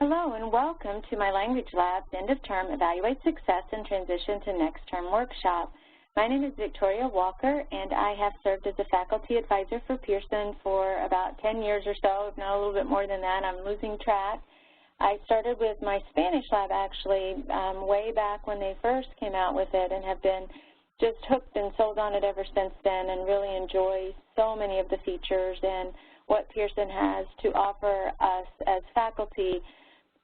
Hello and welcome to MyLanguageLabs End of Term Evaluate Success and Transition to Next Term Workshop. My name is Victoria Walker and I have served as a faculty advisor for Pearson for about 10 years or so, if not a little bit more than that. I'm losing track. I started with my Spanish lab actually way back when they first came out with it and have been just hooked and sold on it ever since then and really enjoy so many of the features and what Pearson has to offer us as faculty.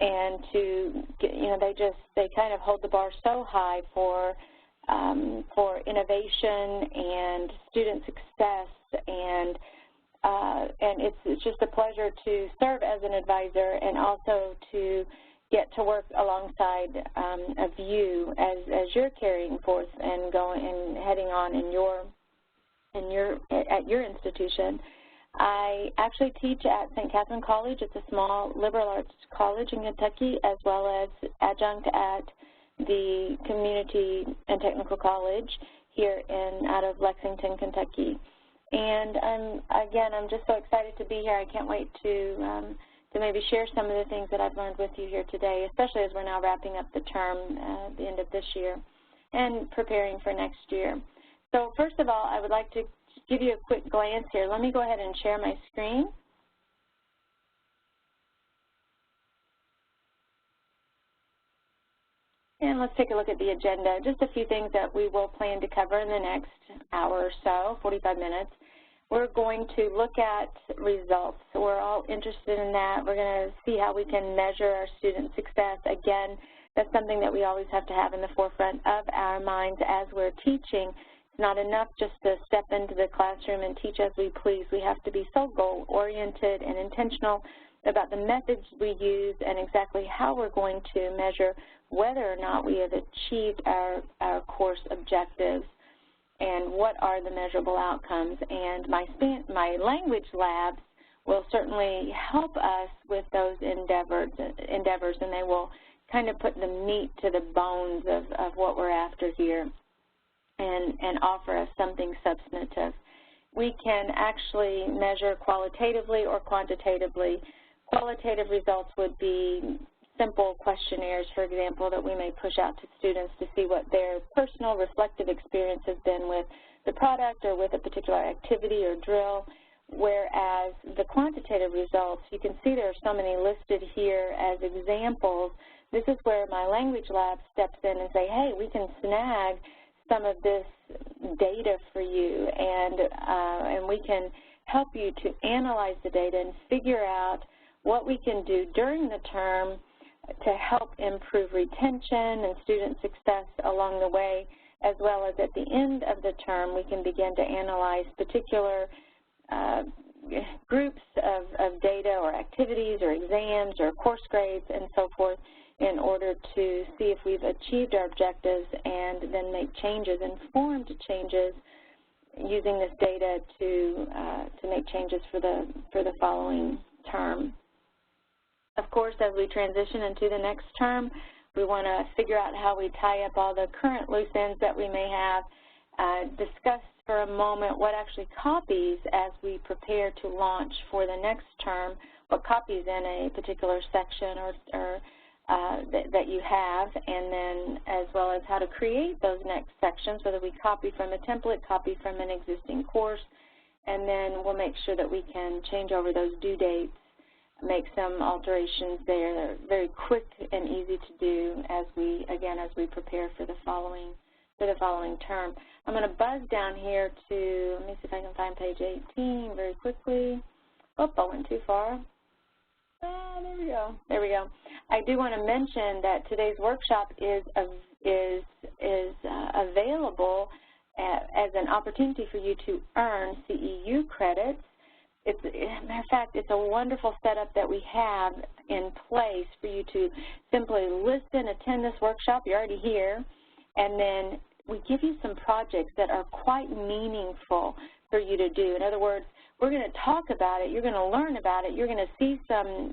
And to, they kind of hold the bar so high for innovation and student success, and it's just a pleasure to serve as an advisor and also to get to work alongside of you as you're carrying forth and going and heading on at your institution. I actually teach at St. Catherine College. It's a small liberal arts college in Kentucky, as well as adjunct at the Community and Technical College here out of Lexington, Kentucky. And I'm just so excited to be here. I can't wait to maybe share some of the things that I've learned with you here today, especially as we're now wrapping up the term at the end of this year and preparing for next year. So first of all, I would like to give you a quick glance here. Let me go ahead and share my screen. And let's take a look at the agenda. Just a few things that we will plan to cover in the next hour or so, 45 minutes. We're going to look at results. So we're all interested in that. We're going to see how we can measure our student success. Again, that's something that we always have to have in the forefront of our minds as we're teaching. It's not enough just to step into the classroom and teach as we please. We have to be so goal-oriented and intentional about the methods we use and exactly how we're going to measure whether or not we have achieved our course objectives and what are the measurable outcomes. And my language labs will certainly help us with those endeavors, and they will kind of put the meat to the bones of what we're after here. And offer us something substantive. We can actually measure qualitatively or quantitatively. Qualitative results would be simple questionnaires, for example, that we may push out to students to see what their personal reflective experience has been with the product or with a particular activity or drill, whereas the quantitative results, you can see there are so many listed here as examples. This is where MyLanguageLabs steps in and say, hey, we can snag some of this data for you, and we can help you to analyze the data and figure out what we can do during the term to help improve retention and student success along the way, as well as at the end of the term we can begin to analyze particular groups of data or activities or exams or course grades and so forth, in order to see if we've achieved our objectives and then make changes, informed changes, using this data to make changes for the following term. Of course, as we transition into the next term, we want to figure out how we tie up all the current loose ends that we may have, discuss for a moment what actually copies as we prepare to launch for the next term, what copies in a particular section or that you have, and then as well as how to create those next sections, whether we copy from a template, copy from an existing course, and then we'll make sure that we can change over those due dates, make some alterations there. They're very quick and easy to do as we prepare for the following term. I'm going to buzz down here to, let me see if I can find page 18 very quickly. Oh, I went too far. There we go. There we go. I do want to mention that today's workshop is available as an opportunity for you to earn CEU credits. As a matter of fact, it's a wonderful setup that we have in place for you to simply listen, attend this workshop. You're already here, and then we give you some projects that are quite meaningful for you to do. In other words, we're going to talk about it, you're going to learn about it, you're going to see some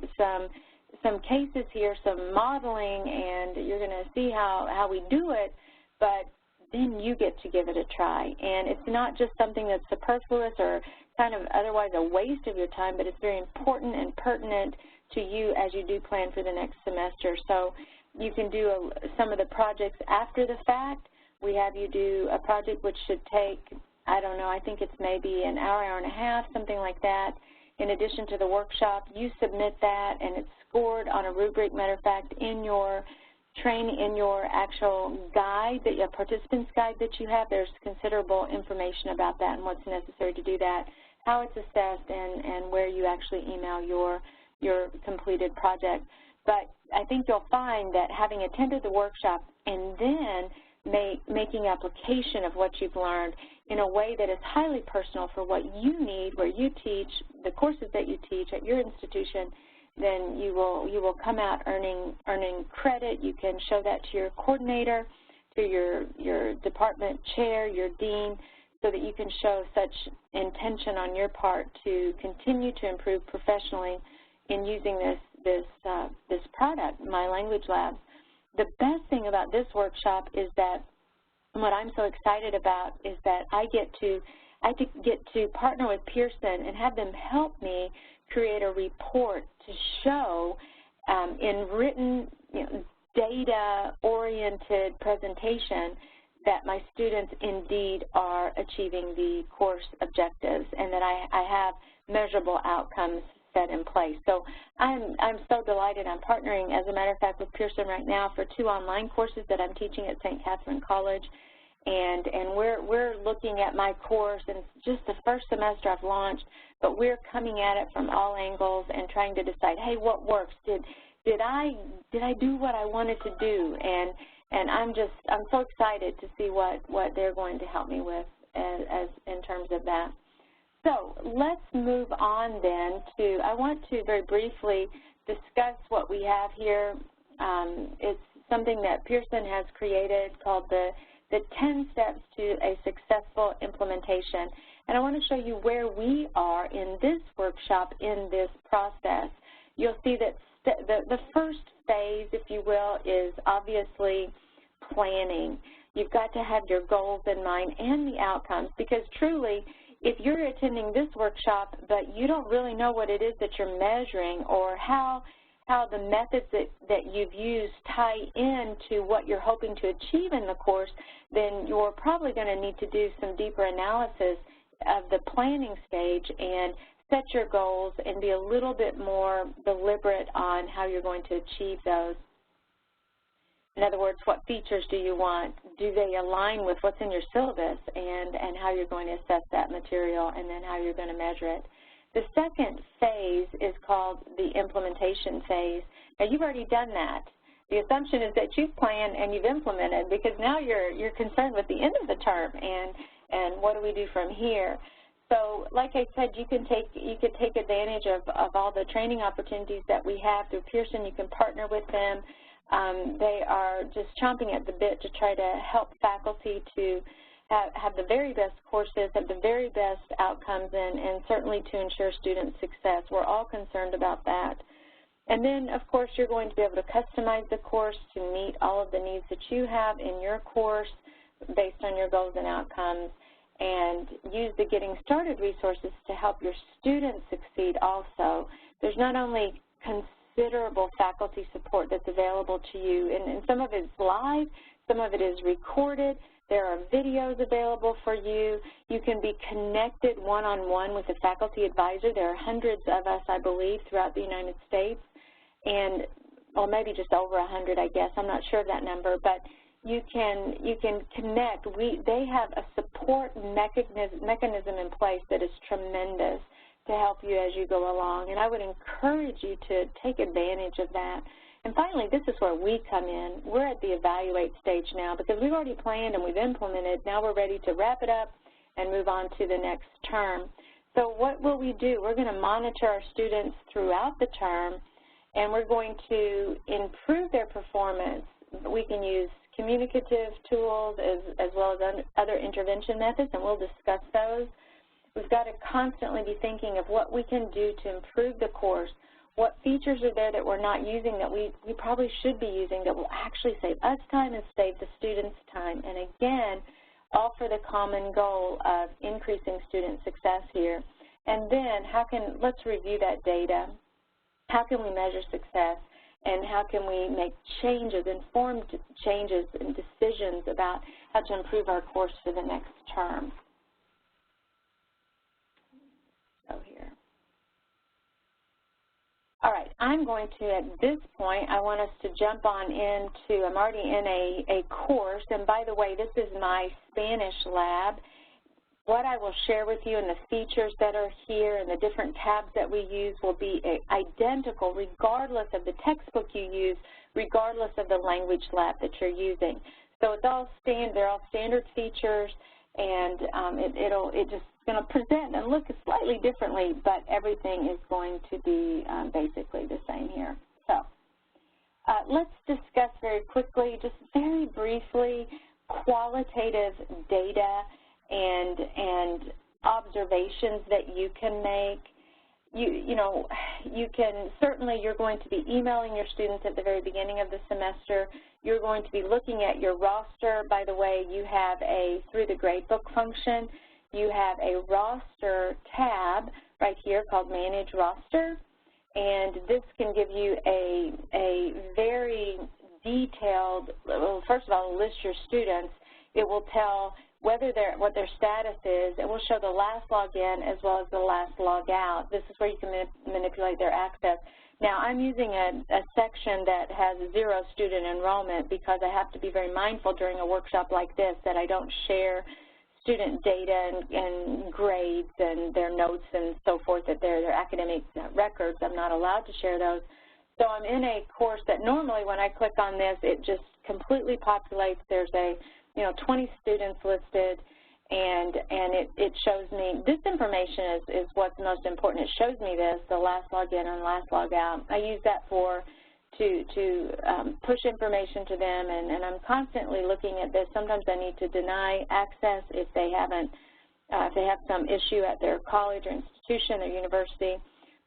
cases here, some modeling, and you're going to see how we do it, but then you get to give it a try. And it's not just something that's superfluous or kind of otherwise a waste of your time, but it's very important and pertinent to you as you do plan for the next semester. So you can do some of the projects after the fact. We have you do a project which should take, I don't know, I think it's maybe an hour, hour and a half, something like that. In addition to the workshop, you submit that, and it's scored on a rubric. Matter of fact, in your actual guide, the participants guide that you have, there's considerable information about that and what's necessary to do that, how it's assessed, and where you actually email your completed project. But I think you'll find that having attended the workshop and then making application of what you've learned in a way that is highly personal for what you need, where you teach, the courses that you teach at your institution, then you will come out earning credit. You can show that to your coordinator, to your department chair, your dean, so that you can show such intention on your part to continue to improve professionally in using this product, MyLanguageLabs. The best thing about this workshop is that what I'm so excited about is that I get to partner with Pearson and have them help me create a report to show in written, data-oriented presentation that my students indeed are achieving the course objectives and that I have measurable outcomes set in place. So I'm so delighted. I'm partnering, as a matter of fact, with Pearson right now for 2 online courses that I'm teaching at St. Catherine College. And we're looking at my course, and it's just the first semester I've launched, but we're coming at it from all angles and trying to decide, hey, what works? Did I do what I wanted to do? And I'm so excited to see what they're going to help me with as in terms of that. So let's move on then to, I want to very briefly discuss what we have here. It's something that Pearson has created called the 10 steps to a successful implementation. And I want to show you where we are in this workshop in this process. You'll see that the first phase, if you will, is obviously planning. You've got to have your goals in mind and the outcomes, because truly, if you're attending this workshop but you don't really know what it is that you're measuring or how the methods that you've used tie into what you're hoping to achieve in the course, then you're probably going to need to do some deeper analysis of the planning stage and set your goals and be a little bit more deliberate on how you're going to achieve those. In other words, what features do you want? Do they align with what's in your syllabus and how you're going to assess that material and then how you're going to measure it? The second phase is called the implementation phase. Now, you've already done that. The assumption is that you've planned and you've implemented, because now you're concerned with the end of the term and what do we do from here. So, like I said, you could take advantage of all the training opportunities that we have through Pearson. You can partner with them. They are just chomping at the bit to try to help faculty to have the very best courses, have the very best outcomes, and certainly to ensure student success. We're all concerned about that. And then, of course, you're going to be able to customize the course to meet all of the needs that you have in your course based on your goals and outcomes, and use the Getting Started resources to help your students succeed also. There's not only considerable faculty support that's available to you, and some of it is live, some of it is recorded. There are videos available for you. You can be connected one-on-one with a faculty advisor. There are hundreds of us, I believe, throughout the United States, and, well, maybe just over 100, I guess. I'm not sure of that number, but you can connect. They have a support mechanism in place that is tremendous to help you as you go along, and I would encourage you to take advantage of that. And finally, this is where we come in. We're at the evaluate stage now, because we've already planned and we've implemented. Now we're ready to wrap it up and move on to the next term. So what will we do? We're going to monitor our students throughout the term, and we're going to improve their performance. We can use communicative tools as well as other intervention methods, and we'll discuss those. We've got to constantly be thinking of what we can do to improve the course. what features are there that we're not using that we probably should be using that will actually save us time and save the students time. And again, all for the common goal of increasing student success here. And then let's review that data. How can we measure success? And how can we make changes, informed changes and decisions about how to improve our course for the next term? So here. All right, I'm going to, at this point, I want us to jump on into, I'm already in a course, and by the way, this is my Spanish lab. What I will share with you and the features that are here and the different tabs that we use will be identical regardless of the textbook you use, regardless of the language lab that you're using. So it's all they're all standard features, and it's just going to present and look slightly differently, but everything is going to be basically the same here. So let's discuss very quickly, just very briefly, qualitative data and observations that you can make. You can certainly, you're going to be emailing your students at the very beginning of the semester. You're going to be looking at your roster. By the way, you have through the gradebook function, you have a roster tab right here called Manage Roster, and this can give you a very detailed, well, first of all, list your students. It will tell what their status is. It will show the last login as well as the last log out. This is where you can manipulate their access. Now, I'm using a section that has 0 student enrollment because I have to be very mindful during a workshop like this that I don't share student data and grades and their notes and so forth, that they're academic records. I'm not allowed to share those. So I'm in a course that normally when I click on this, it just completely populates. There's 20 students listed, and it shows me, this information is what's most important. It shows me this, the last login and last log out. I use that to push information to them, and I'm constantly looking at this. Sometimes I need to deny access if they have some issue at their college or institution or university.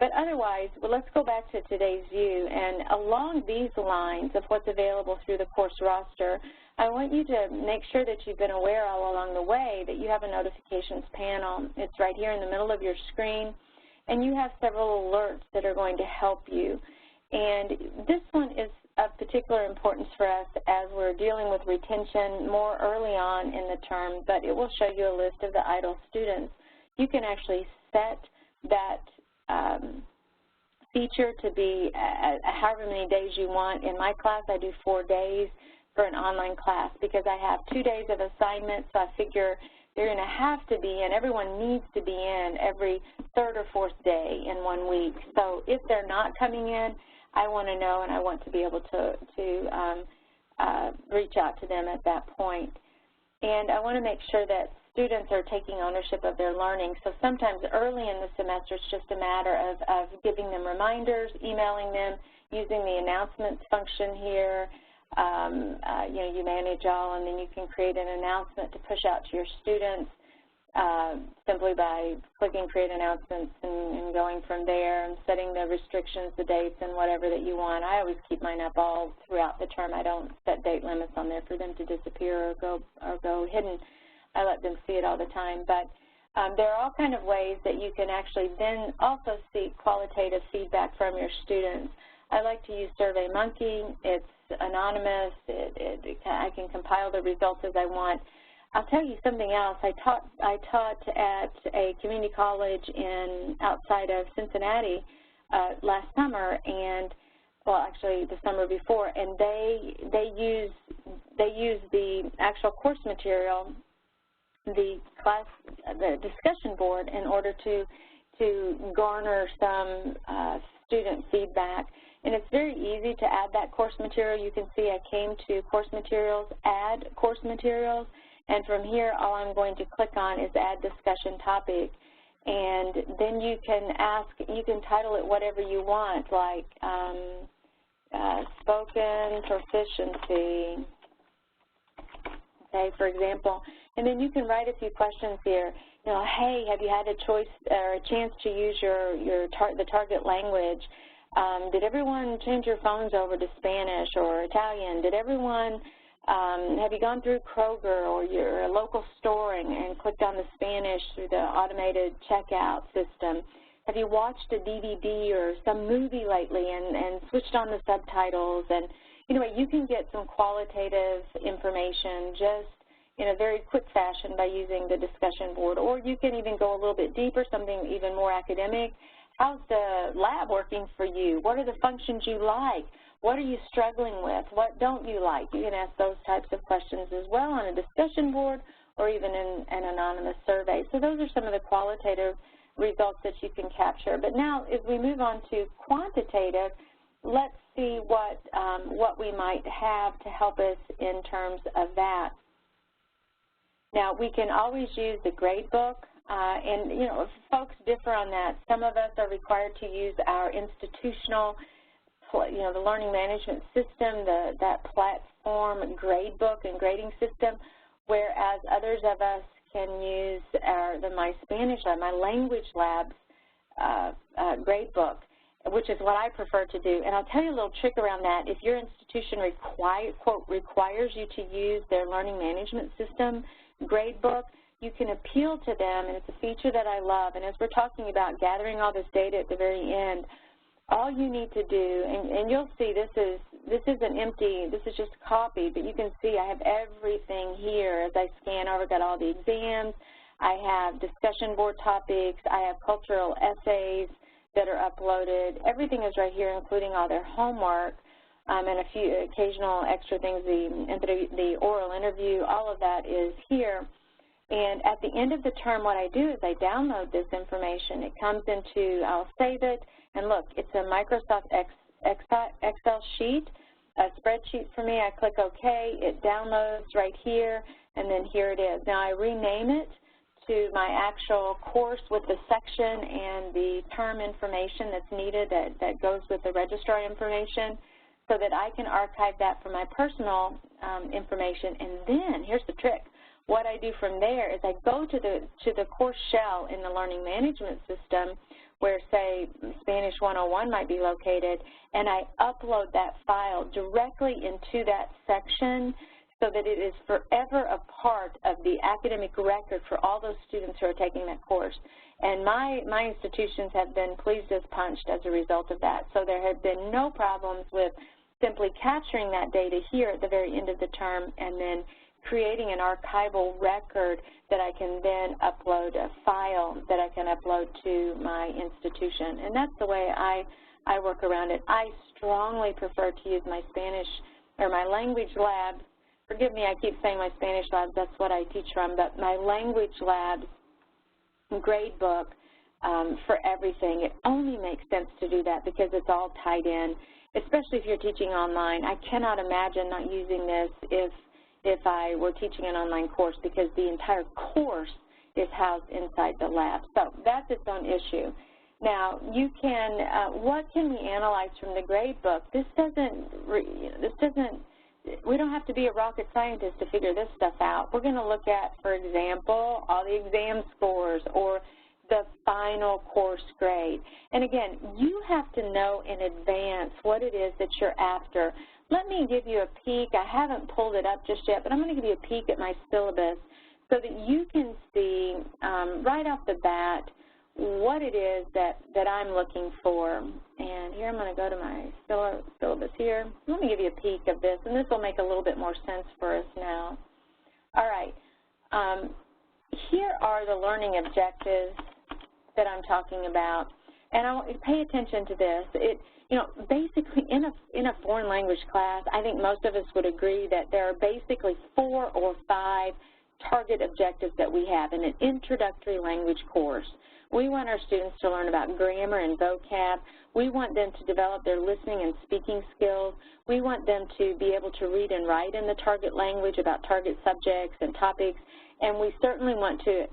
But otherwise, well, let's go back to today's view, and along these lines of what's available through the course roster, I want you to make sure that you've been aware all along the way that you have a notifications panel. It's right here in the middle of your screen, and you have several alerts that are going to help you. And this one is of particular importance for us as we're dealing with retention more early on in the term, but it will show you a list of the idle students. You can actually set that feature to be however many days you want. In my class, I do 4 days for an online class because I have 2 days of assignments, so I figure they're going to have to be in. Everyone needs to be in every 3rd or 4th day in 1 week. So if they're not coming in, I want to know, and I want to be able to reach out to them at that point. And I want to make sure that students are taking ownership of their learning. So sometimes early in the semester, it's just a matter of giving them reminders, emailing them, using the announcements function here. You manage all, and then you can create an announcement to push out to your students simply by clicking Create Announcements and going from there and setting the restrictions, the dates, and whatever that you want. I always keep mine up all throughout the term. I don't set date limits on there for them to disappear or go hidden. I let them see it all the time. But there are all kind of ways that you can actually then also seek qualitative feedback from your students. I like to use SurveyMonkey. It's anonymous. I can compile the results as I want. I'll tell you something else. I taught at a community college outside of Cincinnati last summer, and well, actually the summer before, and they use the actual course material, the discussion board, in order to garner some student feedback. And it's very easy to add that course material. You can see I came to Course Materials, Add Course Materials, and from here all I'm going to click on is Add Discussion Topic. And then you can title it whatever you want, like Spoken Proficiency, okay, for example. And then you can write a few questions here. Hey, have you had a choice or a chance to use the target language? Did everyone change your phones over to Spanish or Italian? Did everyone, have you gone through Kroger or your local store and clicked on the Spanish through the automated checkout system? Have you watched a DVD or some movie lately and switched on the subtitles? And anyway, you can get some qualitative information just in a very quick fashion by using the discussion board, or you can even go a little bit deeper, something even more academic. How's the lab working for you? What are the functions you like? What are you struggling with? What don't you like? You can ask those types of questions as well on a discussion board or even in an anonymous survey. So those are some of the qualitative results that you can capture. But now, as we move on to quantitative, let's see what we might have to help us in terms of that. Now, we can always use the gradebook, and, if folks differ on that, some of us are required to use our institutional, the learning management system, that platform gradebook and grading system, whereas others of us can use the MyLanguageLabs Gradebook, which is what I prefer to do. And I'll tell you a little trick around that. If your institution requires you to use their learning management system gradebook, you can appeal to them, and it's a feature that I love. And as we're talking about gathering all this data at the very end, all you need to do, and you'll see this is just a copy, but you can see I have everything here as I scan over. I've got all the exams, I have discussion board topics, I have cultural essays that are uploaded. Everything is right here, including all their homework and a few occasional extra things, the oral interview, all of that is here. And at the end of the term, what I do is I download this information. It comes into, I'll save it, and look, it's a Microsoft Excel sheet, a spreadsheet for me. I click OK, it downloads right here, and then here it is. Now I rename it to my actual course with the section and the term information that's needed that goes with the registrar information, so that I can archive that for my personal information. And then, here's the trick. What I do from there is I go to the course shell in the learning management system where, say, Spanish 101 might be located, and I upload that file directly into that section so that it is forever a part of the academic record for all those students who are taking that course. And my institutions have been pleased as punched as a result of that. So there have been no problems with simply capturing that data here at the very end of the term and then creating an archival record that I can then upload, a file that I can upload to my institution. And that's the way I work around it. I strongly prefer to use my Spanish or MyLanguageLabs. Forgive me, I keep saying my Spanish labs, that's what I teach from, but MyLanguageLabs Gradebook for everything. It only makes sense to do that because it's all tied in, especially if you're teaching online. I cannot imagine not using this if I were teaching an online course, because the entire course is housed inside the lab. So that's its own issue. Now, you can, what can we analyze from the gradebook? We don't have to be a rocket scientist to figure this stuff out. We're going to look at, for example, all the exam scores or the final course grade. And again, you have to know in advance what it is that you're after. Let me give you a peek. I haven't pulled it up just yet, but I'm going to give you a peek at my syllabus so that you can see right off the bat what it is that I'm looking for. And here I'm going to go to my syllabus here. Let me give you a peek of this, and this will make a little bit more sense for us now. All right. Here are the learning objectives that I'm talking about, and I want you to pay attention to this. Basically in a foreign language class, I think most of us would agree that there are basically 4 or 5 target objectives that we have in an introductory language course. We want our students to learn about grammar and vocab. We want them to develop their listening and speaking skills. We want them to be able to read and write in the target language about target subjects and topics. And we certainly want to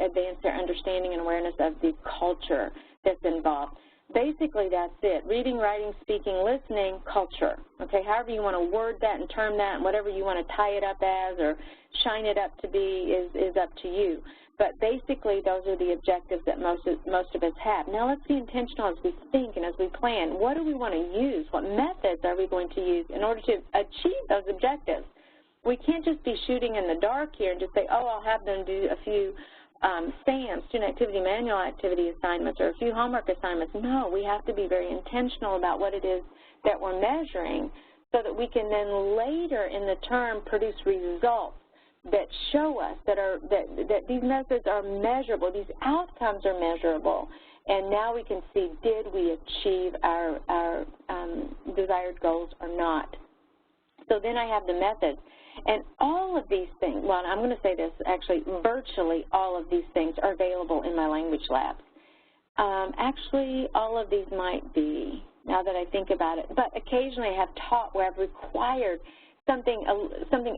advance their understanding and awareness of the culture that's involved. Basically, that's it. Reading, writing, speaking, listening, culture. Okay, however you want to word that and term that, and whatever you want to tie it up as or shine it up to be is up to you. But basically, those are the objectives that most of us have. Now, let's be intentional as we think and as we plan. What do we want to use? What methods are we going to use in order to achieve those objectives? We can't just be shooting in the dark here and just say, oh, I'll have them do a few SAMs, student activity manual activity assignments, or a few homework assignments. No, we have to be very intentional about what it is that we're measuring so that we can then later in the term produce results that show us that these methods are measurable, these outcomes are measurable, and now we can see, did we achieve our desired goals or not? So then I have the methods. And all of these things, well, I'm going to say this, actually, virtually all of these things are available in MyLanguageLabs. Actually, all of these might be, now that I think about it, but occasionally I have taught where I've required something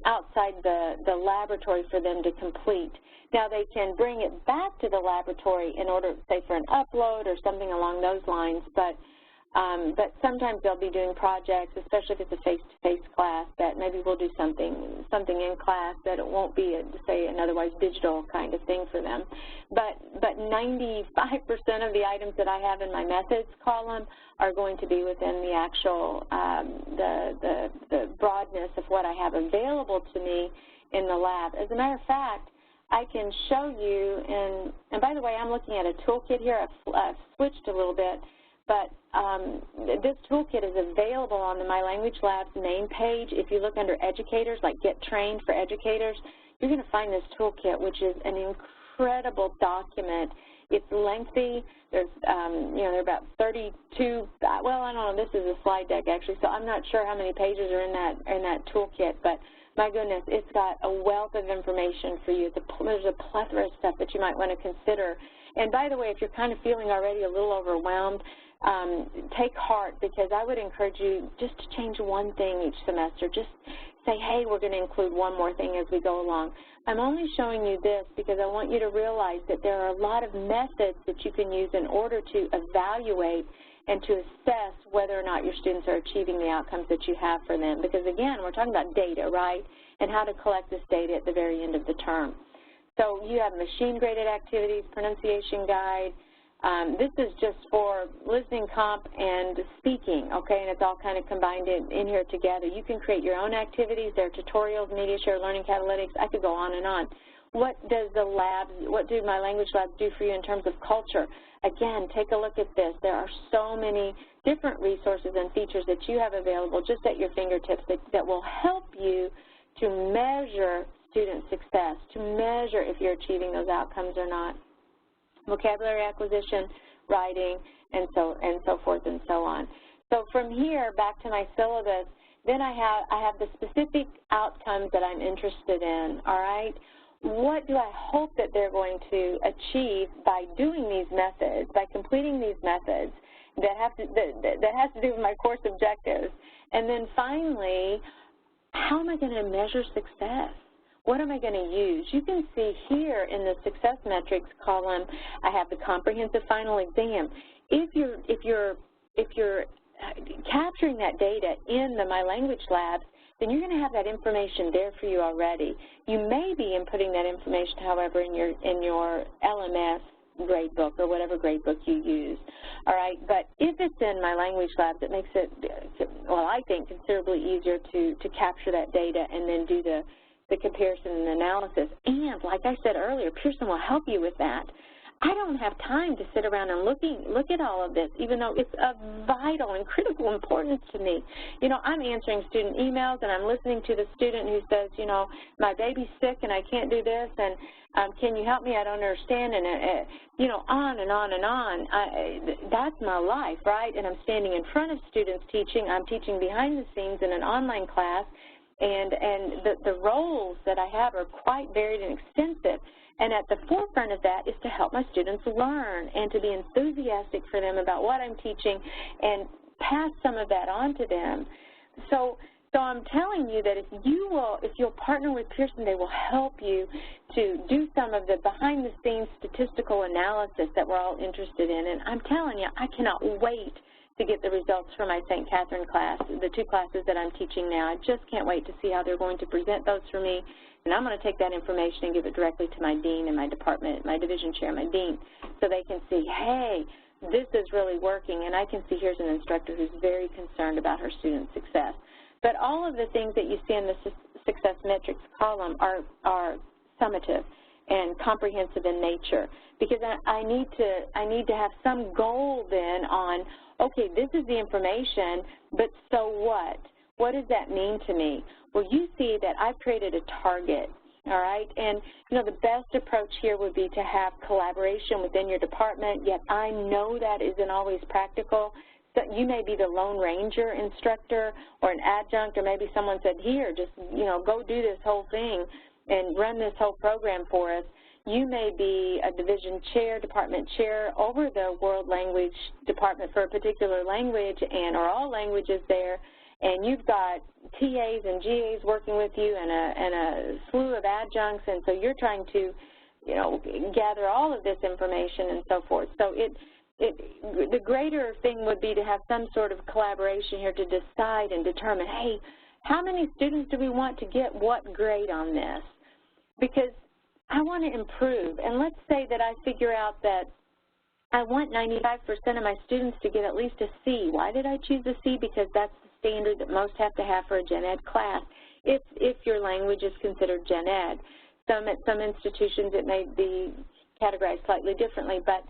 outside the laboratory for them to complete. Now, they can bring it back to the laboratory in order, say, for an upload or something along those lines, but sometimes they'll be doing projects, especially if it's a face-to-face class, that maybe we'll do something in class that it won't be, say, an otherwise digital kind of thing for them. But 95% of the items that I have in my methods column are going to be within the actual, the broadness of what I have available to me in the lab. As a matter of fact, I can show you, and by the way, I'm looking at a toolkit here. I've switched a little bit. But this toolkit is available on the MyLanguageLabs main page. If you look under educators, like Get Trained for Educators, you're going to find this toolkit, which is an incredible document. It's lengthy. There's, there are about 32, well, I don't know, this is a slide deck, actually, so I'm not sure how many pages are in that toolkit, but my goodness, it's got a wealth of information for you. There's a plethora of stuff that you might want to consider. And by the way, if you're kind of feeling already a little overwhelmed, take heart, because I would encourage you just to change one thing each semester. Just say, hey, we're going to include one more thing as we go along. I'm only showing you this because I want you to realize that there are a lot of methods that you can use in order to evaluate and to assess whether or not your students are achieving the outcomes that you have for them. Because, again, we're talking about data, right, and how to collect this data at the very end of the term. So you have machine-graded activities, pronunciation guide. This is just for listening comp and speaking, okay, and it's all kind of combined in here together. You can create your own activities. There are tutorials, media share, learning catalytics. I could go on and on. What do MyLanguageLabs do for you in terms of culture? Again, take a look at this. There are so many different resources and features that you have available just at your fingertips that will help you to measure student success, to measure if you're achieving those outcomes or not. Vocabulary acquisition, writing, and so forth and so on. So from here, back to my syllabus, then I have the specific outcomes that I'm interested in, all right? What do I hope that they're going to achieve by doing these methods, by completing these methods that has to do with my course objectives? And then finally, how am I going to measure success? What am I going to use? You can see here in the success metrics column, I have the comprehensive final exam. If you're capturing that data in the MyLanguageLabs, then you're going to have that information there for you already. You may be inputting that information, however, in your LMS gradebook or whatever gradebook you use. All right, but if it's in MyLanguageLabs, it makes it, well, I think, considerably easier to capture that data and then do the comparison and analysis. And like I said earlier, Pearson will help you with that. I don't have time to sit around and look at all of this, even though it's of vital and critical importance to me. You know, I'm answering student emails and I'm listening to the student who says, you know, my baby's sick and I can't do this, and can you help me? I don't understand, and you know, on and on and on. That's my life, right? And I'm standing in front of students teaching. I'm teaching behind the scenes in an online class. And the roles that I have are quite varied and extensive. And at the forefront of that is to help my students learn and to be enthusiastic for them about what I'm teaching and pass some of that on to them. So I'm telling you that if you'll partner with Pearson, they will help you to do some of the behind-the-scenes statistical analysis that we're all interested in. And I'm telling you, I cannot wait to get the results for my St. Catherine class, the 2 classes that I'm teaching now. I just can't wait to see how they're going to present those for me, and I'm going to take that information and give it directly to my dean and my department, my division chair, my dean, so they can see, hey, this is really working, and I can see here's an instructor who's very concerned about her students' success. But all of the things that you see in the success metrics column are summative and comprehensive in nature, because I need to have some goal then on, okay, this is the information, but so what? What does that mean to me? Well, you see that I've created a target, all right? And, you know, the best approach here would be to have collaboration within your department, yet I know that isn't always practical. So you may be the Lone Ranger instructor or an adjunct, or maybe someone said, here, just, you know, go do this whole thing and run this whole program for us. You may be a division chair, department chair over the world language department for a particular language or all languages there, and you've got TAs and GAs working with you and a slew of adjuncts, and so you're trying to, you know, gather all of this information and so forth. So the greater thing would be to have some sort of collaboration here to decide and determine, hey, how many students do we want to get what grade on this? Because I want to improve, and let's say that I figure out that I want 95% of my students to get at least a C. Why did I choose a C? Because that's the standard that most have to have for a gen ed class if your language is considered gen ed. At some institutions it may be categorized slightly differently, but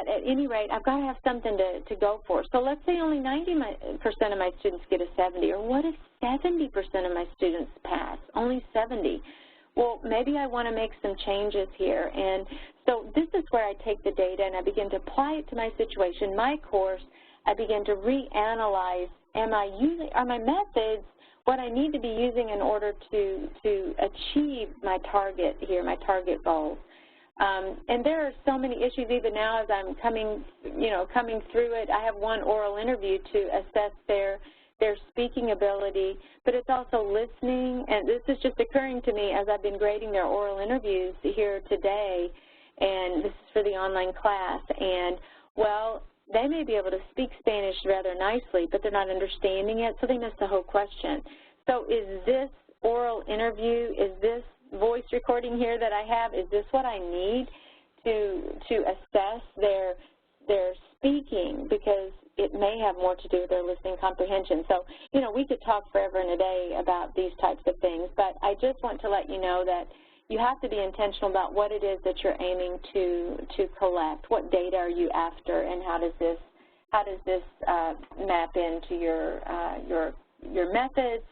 at any rate, I've got to have something to go for. So let's say only 90% of my students get a 70, or what if 70% of my students pass, only 70? Well, maybe I want to make some changes here. And so this is where I take the data and I begin to apply it to my situation, my course. I begin to reanalyze, are my methods what I need to be using in order to achieve my target here, my target goals? And there are so many issues even now as I'm coming through it. I have one oral interview to assess their speaking ability, but it's also listening, and this is just occurring to me as I've been grading their oral interviews here today, and this is for the online class, and, well, they may be able to speak Spanish rather nicely, but they're not understanding it, so they miss the whole question. So is this oral interview, is this voice recording here that I have, is this what I need to assess their speaking? Because it may have more to do with their listening comprehension. So, you know, we could talk forever and a day about these types of things, but I just want to let you know that you have to be intentional about what it is that you're aiming to collect. What data are you after, and how does this map into your methods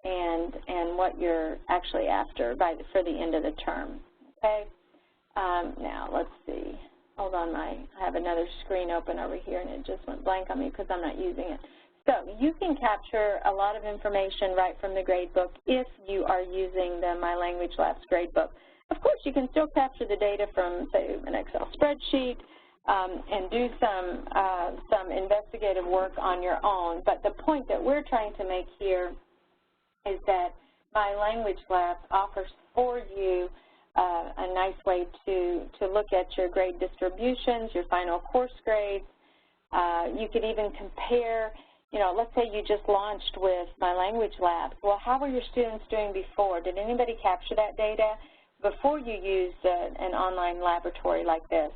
and what you're actually after for the end of the term? Okay. Now let's see. Hold on, I have another screen open over here, and it just went blank on me because I'm not using it. So you can capture a lot of information right from the gradebook if you are using the MyLanguageLabs Gradebook. Of course, you can still capture the data from, say, an Excel spreadsheet and do some investigative work on your own. But the point that we're trying to make here is that MyLanguageLabs offers for you a nice way to look at your grade distributions, your final course grades. You could even compare, you know, let's say you just launched with MyLanguageLabs. Well, how were your students doing before? Did anybody capture that data before you used an online laboratory like this?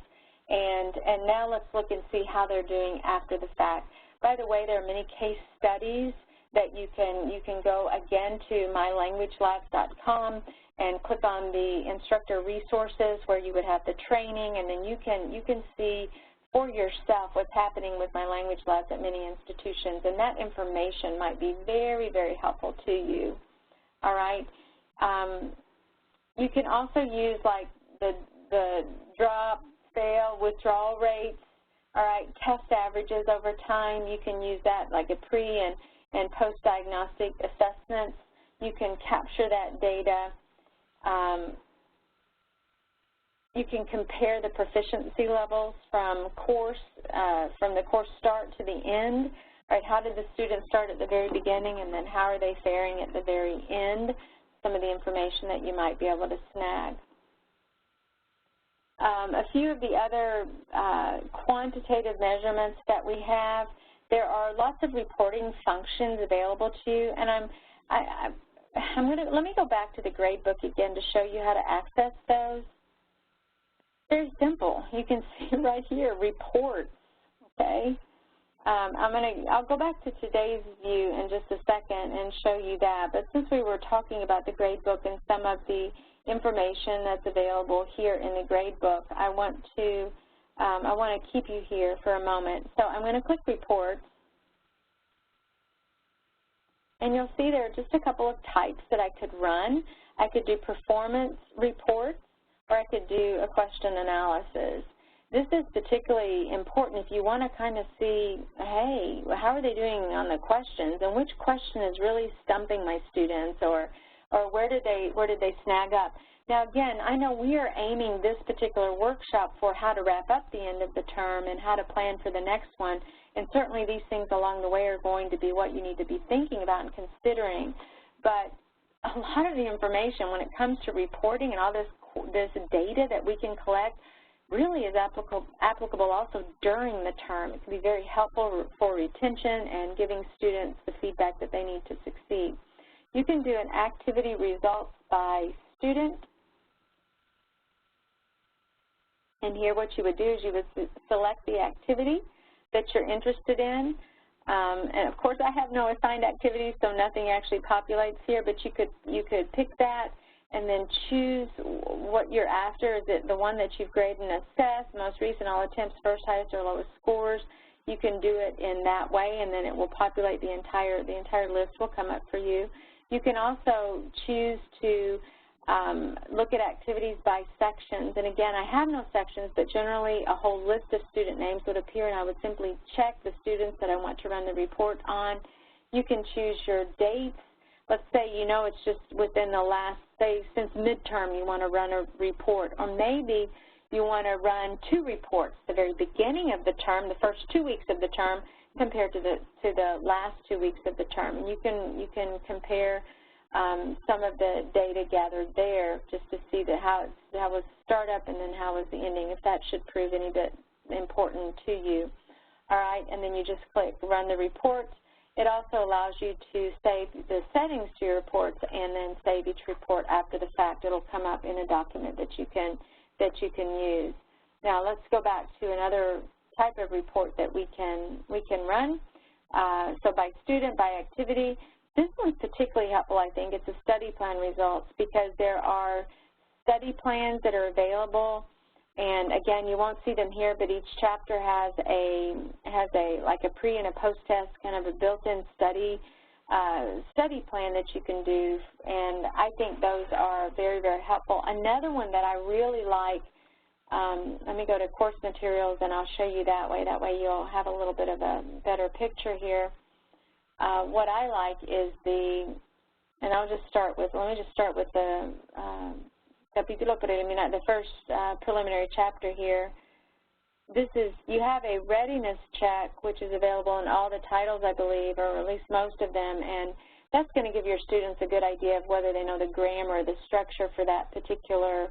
And now let's look and see how they're doing after the fact. By the way, there are many case studies that you can go again to MyLanguageLabs.com and click on the instructor resources where you would have the training, and then you can see for yourself what's happening with MyLanguageLabs at many institutions, and that information might be very, very helpful to you. All right. You can also use like the drop, fail, withdrawal rates. All right, test averages over time. You can use that like a pre and post-diagnostic assessments. You can capture that data. You can compare the proficiency levels from the course start to the end. Right? How did the student start at the very beginning, and then how are they faring at the very end? Some of the information that you might be able to snag. A few of the other quantitative measurements that we have, There are lots of reporting functions available to you, and let me go back to the gradebook again to show you how to access those. Very simple. You can see right here, reports, okay? I'll go back to today's view in just a second and show you that, but since we were talking about the gradebook and some of the information that's available here in the gradebook, I want to keep you here for a moment. So I'm going to click Reports, and you'll see there are just a couple of types that I could run. I could do performance reports, or I could do a question analysis. This is particularly important if you want to kind of see, hey, how are they doing on the questions, and which question is really stumping my students, or where did they snag up. Now, again, I know we are aiming this particular workshop for how to wrap up the end of the term and how to plan for the next one, and certainly these things along the way are going to be what you need to be thinking about and considering. But a lot of the information when it comes to reporting and all this data that we can collect really is applicable also during the term. It can be very helpful for retention and giving students the feedback that they need to succeed. You can do an activity results by student. And here what you would do is you would select the activity that you're interested in. And of course I have no assigned activities, so nothing actually populates here, but you could pick that and then choose what you're after. Is it the one that you've graded and assessed, most recent, all attempts, first, highest, or lowest scores? You can do it in that way, and then it will populate the entire list will come up for you. You can also choose to look at activities by sections. And again, I have no sections, but generally a whole list of student names would appear, and I would simply check the students that I want to run the report on. You can choose your dates. Let's say you know it's just within the last, say, since midterm you want to run a report, or maybe you want to run 2 reports, the very beginning of the term, the first 2 weeks of the term, compared to the last 2 weeks of the term. And you can compare some of the data gathered there just to see how was the startup and then how was the ending, if that should prove any bit important to you. All right, and then you just click Run the Report. It also allows you to save the settings to your reports and then save each report after the fact. It'll come up in a document that you can use. Now let's go back to another type of report that we can run. So by student, by activity. This one's particularly helpful, I think. It's a study plan results, because there are study plans that are available. And again, you won't see them here, but each chapter has like a pre and a post test, kind of a built-in study plan that you can do, and I think those are very, very helpful. Another one that I really like, let me go to course materials and I'll show you that way. That way you'll have a little bit of a better picture here. What I like is and I'll just start with, let me just start with the capítulo preliminar, the first preliminary chapter here. You have a readiness check, which is available in all the titles, I believe, or at least most of them, and that's going to give your students a good idea of whether they know the grammar or the structure for that particular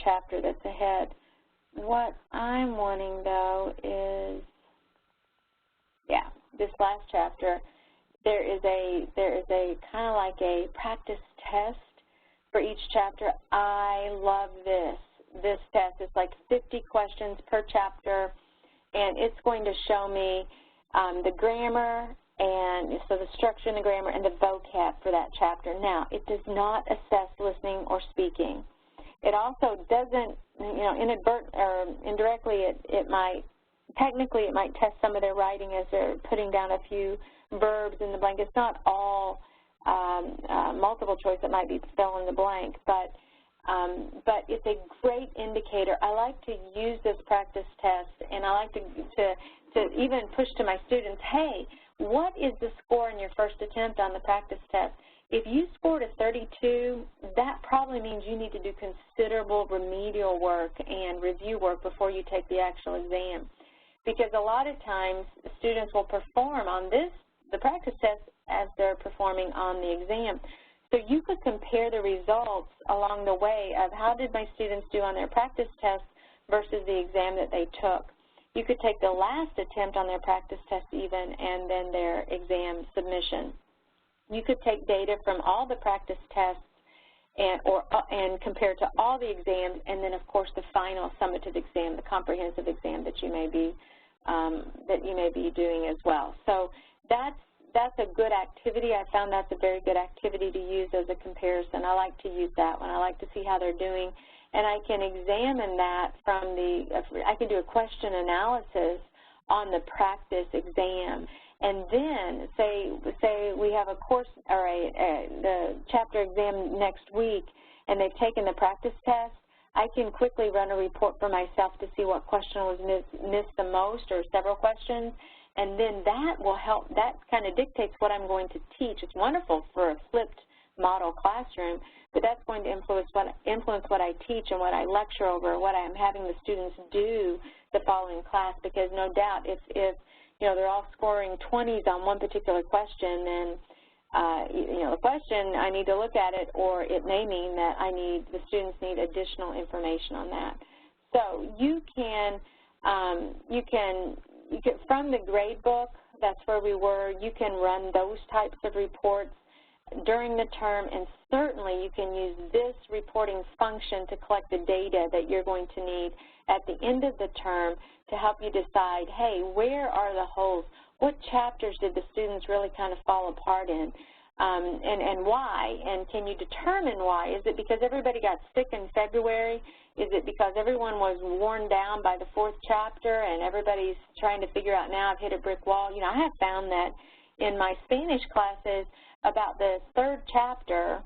chapter that's ahead. What I'm wanting, though, is, this last chapter. There is a kind of like a practice test for each chapter. I love this test. It's like 50 questions per chapter, and it's going to show me the grammar, and so the structure and the grammar and the vocab for that chapter. Now, it does not assess listening or speaking. It also doesn't, indirectly, technically it might test some of their writing as they're putting down a few verbs in the blank. It's not all multiple choice. It might be fill in the blank, but it's a great indicator. I like to use this practice test, and I like to even push to my students, hey, what is the score in your first attempt on the practice test? If you scored a 32, that probably means you need to do considerable remedial work and review work before you take the actual exam. Because a lot of times students will perform on the practice test as they're performing on the exam. So you could compare the results along the way of how did my students do on their practice test versus the exam that they took. You could take the last attempt on their practice test even and then their exam submission. You could take data from all the practice tests and compare to all the exams, and then of course the final summative exam, the comprehensive exam that you may be doing as well. So that's a good activity. I found that's a very good activity to use as a comparison. I like to use that one. I like to see how they're doing, and I can examine that from I can do a question analysis on the practice exam. And then, say we have a course or the chapter exam next week, and they've taken the practice test, I can quickly run a report for myself to see what question was missed the most, or several questions, and then that will help. That kind of dictates what I'm going to teach. It's wonderful for a flipped model classroom, but that's going to influence what I teach and what I lecture over, what I'm having the students do the following class, because no doubt if they're all scoring 20s on one particular question, then the question, I need to look at it, or it may mean that the students need additional information on that. So you can from the grade book, that's where we were, you can run those types of reports during the term, and certainly you can use this reporting function to collect the data that you're going to need at the end of the term to help you decide, hey, where are the holes? What chapters did the students really kind of fall apart in, and why? And can you determine why? Is it because everybody got sick in February? Is it because everyone was worn down by the 4th chapter and everybody's trying to figure out, now I've hit a brick wall? I have found that in my Spanish classes, about the 3rd chapter,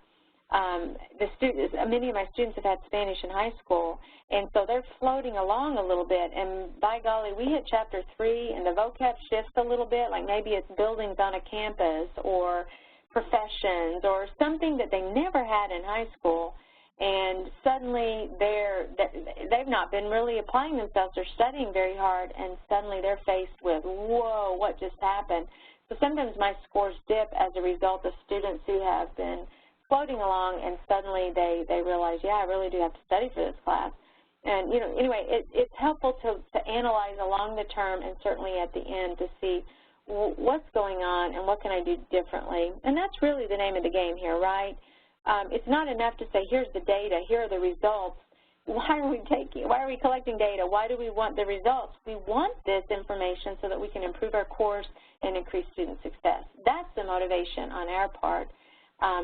many of my students have had Spanish in high school, and so they're floating along a little bit, and by golly, we hit chapter 3 and the vocab shifts a little bit, like maybe it's buildings on a campus or professions or something that they never had in high school, and suddenly they've not been really applying themselves or studying very hard, and suddenly they're faced with, whoa, what just happened? So sometimes my scores dip as a result of students who have been floating along, and suddenly they realize, yeah, I really do have to study for this class. And, anyway, it's helpful to analyze along the term and certainly at the end to see what's going on and what can I do differently. And that's really the name of the game here, right? It's not enough to say, here's the data, here are the results. Why are we collecting data? Why do we want the results? We want this information so that we can improve our course and increase student success. That's the motivation on our part.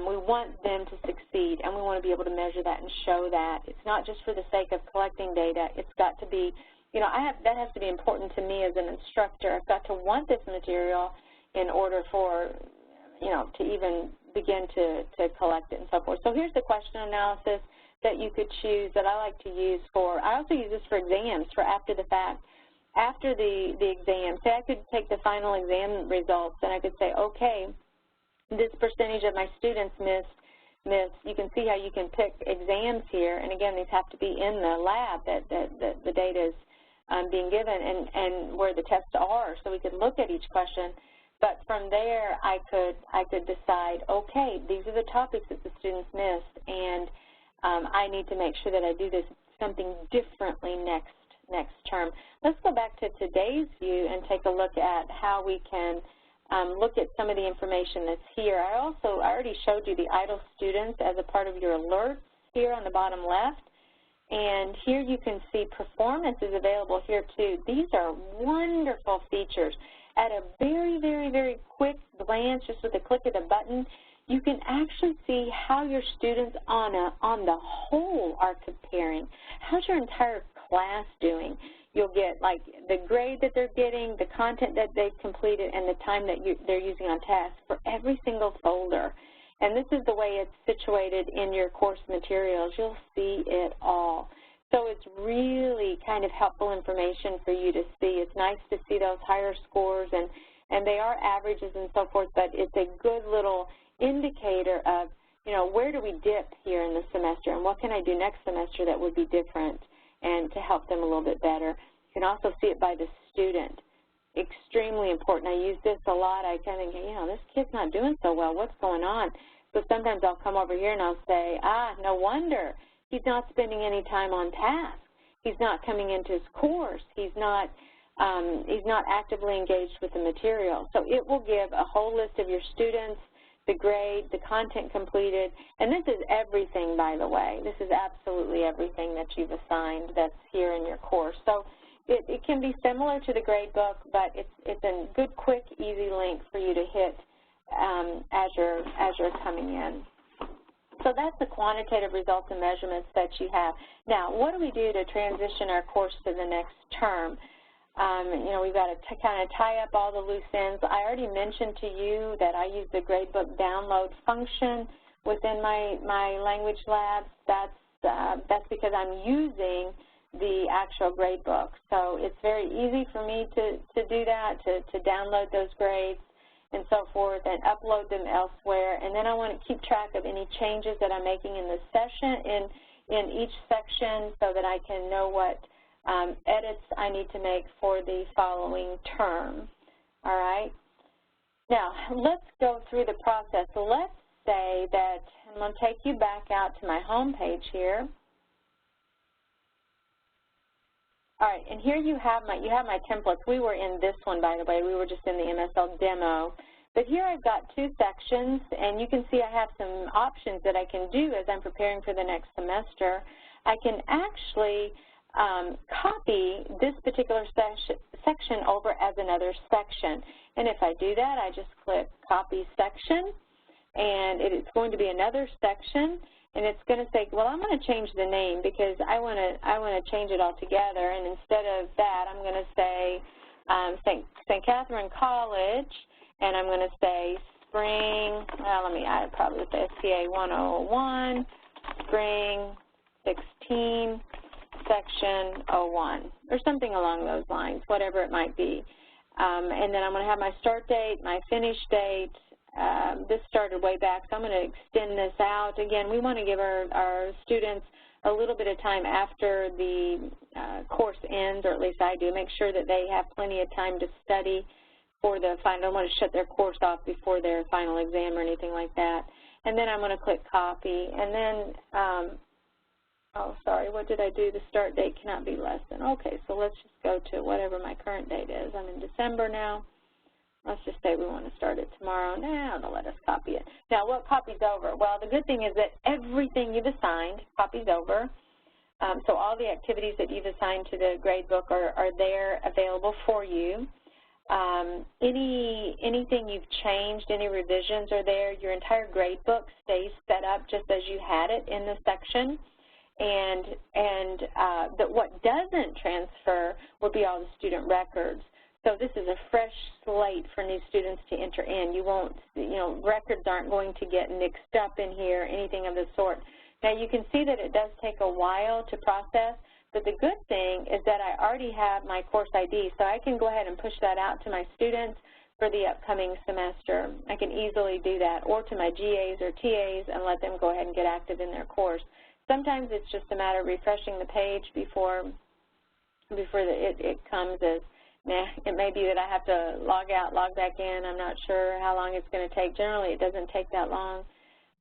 We want them to succeed, and we want to be able to measure that and show that. It's not just for the sake of collecting data. It's got to be, that has to be important to me as an instructor. I've got to want this material in order for, to even begin to collect it and so forth. So here's the question analysis that you could choose that I like to use for, I also use this for exams, for after the fact. After the exam, say I could take the final exam results and I could say, okay, this percentage of my students missed. You can see how you can pick exams here, and again, these have to be in the lab that the data is being given and where the tests are, so we could look at each question. But from there, I could decide, okay, these are the topics that the students missed, and I need to make sure that I do something differently next term. Let's go back to today's view and take a look at how we can look at some of the information that's here. I already showed you the idle students as a part of your alerts here on the bottom left. And here you can see performance is available here too. These are wonderful features. At a very, very, very quick glance, just with a click of the button, you can actually see how your students on the whole are comparing. How's your entire class doing? You'll get like the grade that they're getting, the content that they've completed, and the time that they're using on tasks for every single folder. And this is the way it's situated in your course materials. You'll see it all. So it's really kind of helpful information for you to see. It's nice to see those higher scores, and they are averages and so forth, but it's a good little indicator of, where do we dip here in the semester, and what can I do next semester that would be different and to help them a little bit better. You can also see it by the student. Extremely important. I use this a lot. I kind of think, this kid's not doing so well. What's going on? So sometimes I'll come over here and I'll say, no wonder. He's not spending any time on task. He's not coming into his course. He's not he's not actively engaged with the material. So it will give a whole list of your students, the grade, the content completed, and this is everything, by the way. This is absolutely everything that you've assigned that's here in your course. So it can be similar to the gradebook, but it's a good, quick, easy link for you to hit as you're coming in. So that's the quantitative results and measurements that you have. Now, what do we do to transition our course to the next term? You know, we've got to kind of tie up all the loose ends. I already mentioned to you that I use the gradebook download function within my language labs. That's because I'm using the actual gradebook. So it's very easy for me to do that, to download those grades and so forth and upload them elsewhere. And then I want to keep track of any changes that I'm making in the session, in each section, so that I can know what edits I need to make for the following term. All right? Now, let's go through the process. So let's say that I'm going to take you back out to my home page here. All right, and here you have my templates. We were in this one, by the way. We were just in the MSL demo. But here I've got two sections, and you can see I have some options that I can do as I'm preparing for the next semester. I can actually copy this particular section over as another section. And if I do that, I just click Copy Section, and it is going to be another section. And it's going to say, well, I'm going to change the name because I want to change it all together. And instead of that, I'm going to say St. Catherine College, and I'm going to say Spring. Well, I probably would say SPA 101, Spring 16, Section 01, or something along those lines, whatever it might be. And then I'm going to have my start date, my finish date. This started way back, so I'm going to extend this out. Again, we want to give our students a little bit of time after the course ends, or at least I do, make sure that they have plenty of time to study for the final. I don't want to shut their course off before their final exam or anything like that. And then I'm going to click Copy. And then, oh, sorry, what did I do? The start date cannot be less than. Okay, so let's just go to whatever my current date is. I'm in December now. Let's just say we want to start it tomorrow. Now they'll let us copy it. Now, what copies over? Well, the good thing is that everything you've assigned copies over. So all the activities that you've assigned to the gradebook are there available for you. Anything you've changed, any revisions are there. Your entire gradebook stays set up just as you had it in the section. And what doesn't transfer will be all the student records. So this is a fresh slate for new students to enter in. You won't, records aren't going to get mixed up in here, anything of the sort. Now you can see that it does take a while to process, but the good thing is that I already have my course ID, so I can go ahead and push that out to my students for the upcoming semester. I can easily do that, or to my GAs or TAs and let them go ahead and get active in their course. Sometimes it's just a matter of refreshing the page before it comes as, nah, it may be that I have to log out, log back in. I'm not sure how long it's going to take. Generally, it doesn't take that long.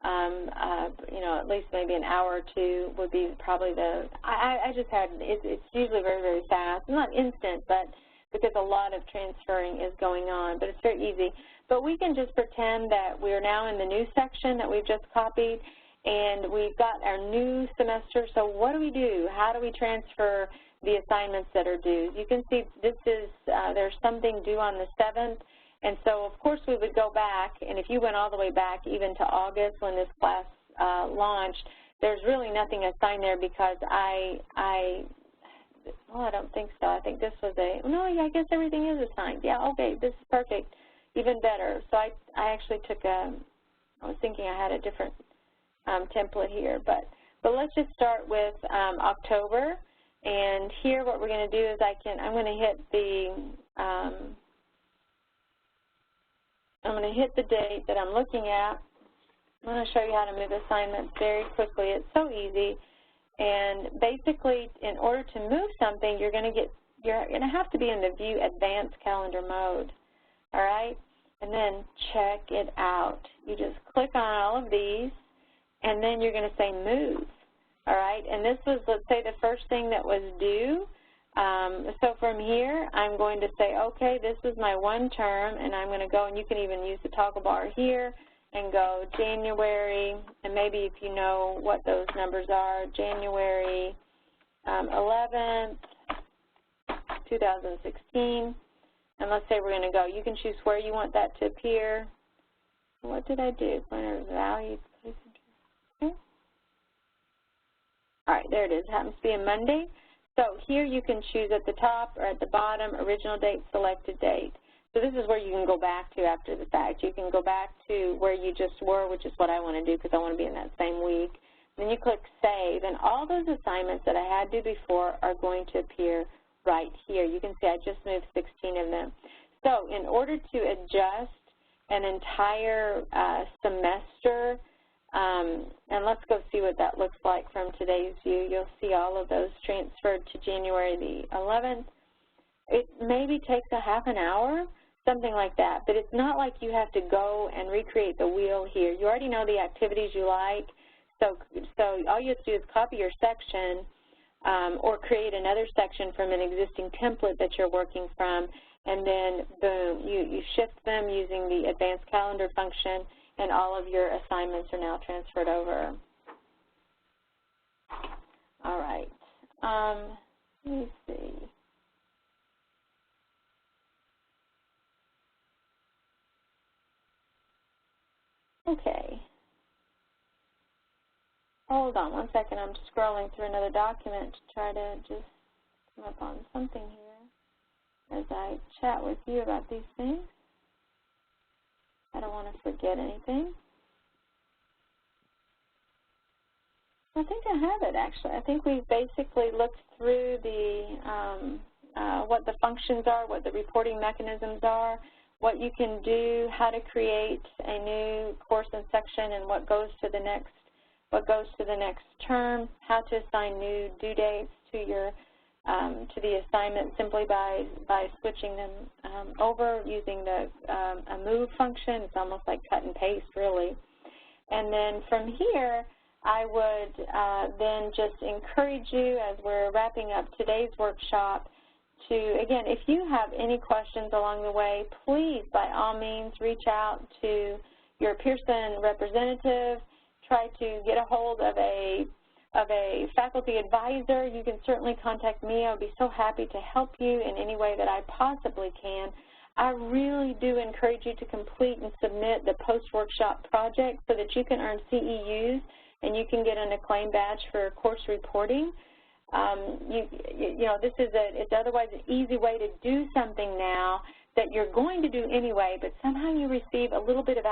At least maybe an hour or two would be probably it's usually very, very fast. Not instant, but because a lot of transferring is going on, but it's very easy. But we can just pretend that we're now in the new section that we've just copied, and we've got our new semester. So what do we do? How do we transfer the assignments that are due? You can see this is, there's something due on the 7th, and so of course we would go back, and if you went all the way back even to August when this class launched, there's really nothing assigned there because well, I don't think so. I think this was no, yeah, I guess everything is assigned. Yeah, okay, this is perfect, even better. So I actually took I was thinking I had a different template here, but let's just start with October. And here what we're going to do is I'm going to hit the date that I'm looking at. I'm going to show you how to move assignments very quickly. It's so easy. And basically, in order to move something, you're going to have to be in the View Advanced Calendar mode. All right? And then check it out. You just click on all of these, and then you're going to say Move. All right, and this was, let's say, the first thing that was due. So from here, I'm going to say, okay, this is my one term, and I'm going to go, and you can even use the toggle bar here and go January, and maybe if you know what those numbers are, January 11th, 2016, and let's say we're going to go. You can choose where you want that to appear. What did I do? Find value, place, okay. All right, there it is. It happens to be a Monday. So here you can choose at the top or at the bottom, original date, selected date. So this is where you can go back to after the fact. You can go back to where you just were, which is what I want to do because I want to be in that same week. Then you click Save, and all those assignments that I had to do before are going to appear right here. You can see I just moved 16 of them. So in order to adjust an entire semester, and let's go see what that looks like from today's view. You'll see all of those transferred to January the 11th. It maybe takes a half an hour, something like that, but it's not like you have to go and recreate the wheel here. You already know the activities you like, so all you have to do is copy your section or create another section from an existing template that you're working from, and then boom, you shift them using the advanced calendar function, and all of your assignments are now transferred over. All right. Let me see. Okay. Hold on one second. I'm scrolling through another document to try to just come up on something here as I chat with you about these things. I don't want to forget anything. I think I have it, actually. I think we've basically looked through the what the functions are, what the reporting mechanisms are, what you can do, how to create a new course and section, and what goes to the next term, how to assign new due dates to your to the assignment simply by switching them over using the a move function. It's almost like cut and paste, really. And then from here, I would then just encourage you, as we're wrapping up today's workshop, to, again, if you have any questions along the way, please, by all means, reach out to your Pearson representative. Try to get a hold of a faculty advisor. You can certainly contact me. I'll be so happy to help you in any way that I possibly can. I really do encourage you to complete and submit the post-workshop project so that you can earn CEUs and you can get an acclaim badge for course reporting. You know, it's otherwise an easy way to do something now that you're going to do anyway, but somehow you receive a little bit of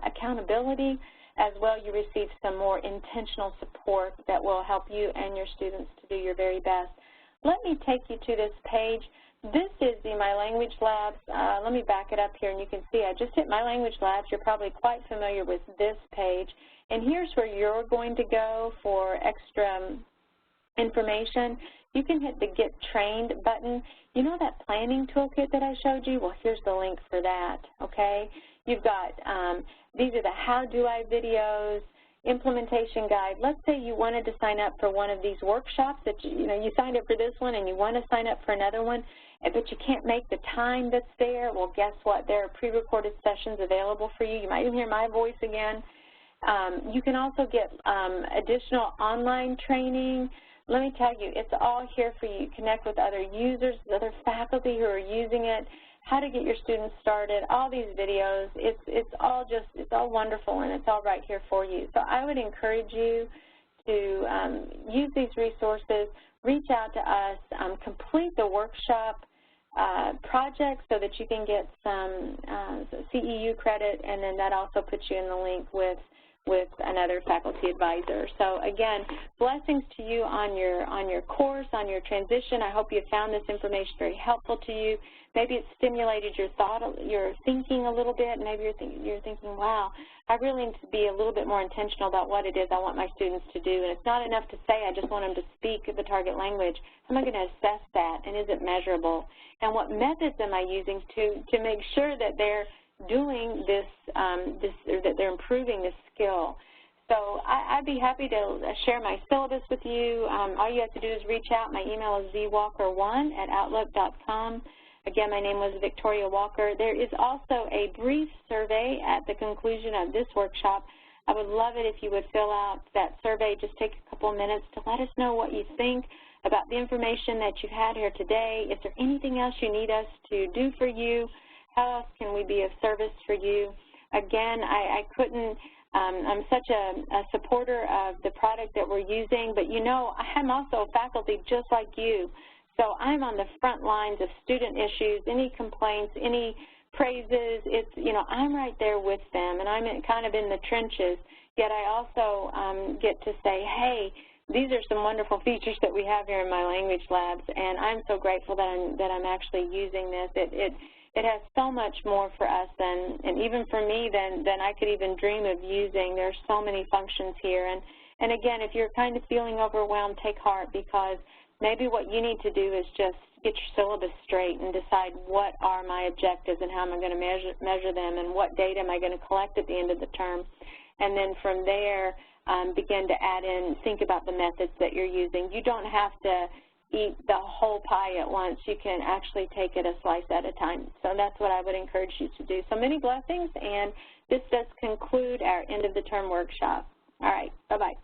accountability. As well, you receive some more intentional support that will help you and your students to do your very best. Let me take you to this page. This is the MyLanguageLabs. Let me back it up here, and you can see I just hit MyLanguageLabs. You're probably quite familiar with this page. And here's where you're going to go for extra information. You can hit the Get Trained button. You know that planning toolkit that I showed you? Well, here's the link for that, okay? You've got, these are the How Do I videos, implementation guide. Let's say you wanted to sign up for one of these workshops that, you signed up for this one and you want to sign up for another one, but you can't make the time that's there. Well, guess what? There are pre-recorded sessions available for you. You might even hear my voice again. You can also get additional online training. Let me tell you, it's all here for you. Connect with other users, other faculty who are using it, how to get your students started, all these videos. It's all wonderful, and it's all right here for you. So I would encourage you to use these resources, reach out to us, complete the workshop project so that you can get some CEU credit, and then that also puts you in the link with another faculty advisor. So again, blessings to you on your course, on your transition. I hope you found this information very helpful to you. Maybe it stimulated your thinking a little bit. Maybe you're thinking, wow, I really need to be a little bit more intentional about what it is I want my students to do. And it's not enough to say I just want them to speak the target language. How am I going to assess that, and is it measurable? And what methods am I using to make sure that they're doing this, or that they're improving this skill? So I'd be happy to share my syllabus with you. All you have to do is reach out. My email is zwalker1@outlook.com. Again, my name was Victoria Walker. There is also a brief survey at the conclusion of this workshop. I would love it if you would fill out that survey. Just take a couple of minutes to let us know what you think about the information that you've had here today. Is there anything else you need us to do for you? How else can we be of service for you? Again, I couldn't, I'm such a supporter of the product that we're using, but you know, I'm also faculty just like you. So I'm on the front lines of student issues, any complaints, any praises, it's, you know, I'm right there with them, and I'm kind of in the trenches, yet I also get to say, hey, these are some wonderful features that we have here in MyLanguageLabs, and I'm so grateful that I'm actually using this. It has so much more for us than, and even for me, than I could even dream of using. There's so many functions here, and again, if you're kind of feeling overwhelmed, take heart, because maybe what you need to do is just get your syllabus straight and decide what are my objectives and how am I going to measure them, and what data am I going to collect at the end of the term. And then from there, begin to add in, think about the methods that you're using. You don't have to eat the whole pie at once. You can actually take it a slice at a time. So that's what I would encourage you to do. So many blessings, and this does conclude our end of the term workshop. All right, bye-bye.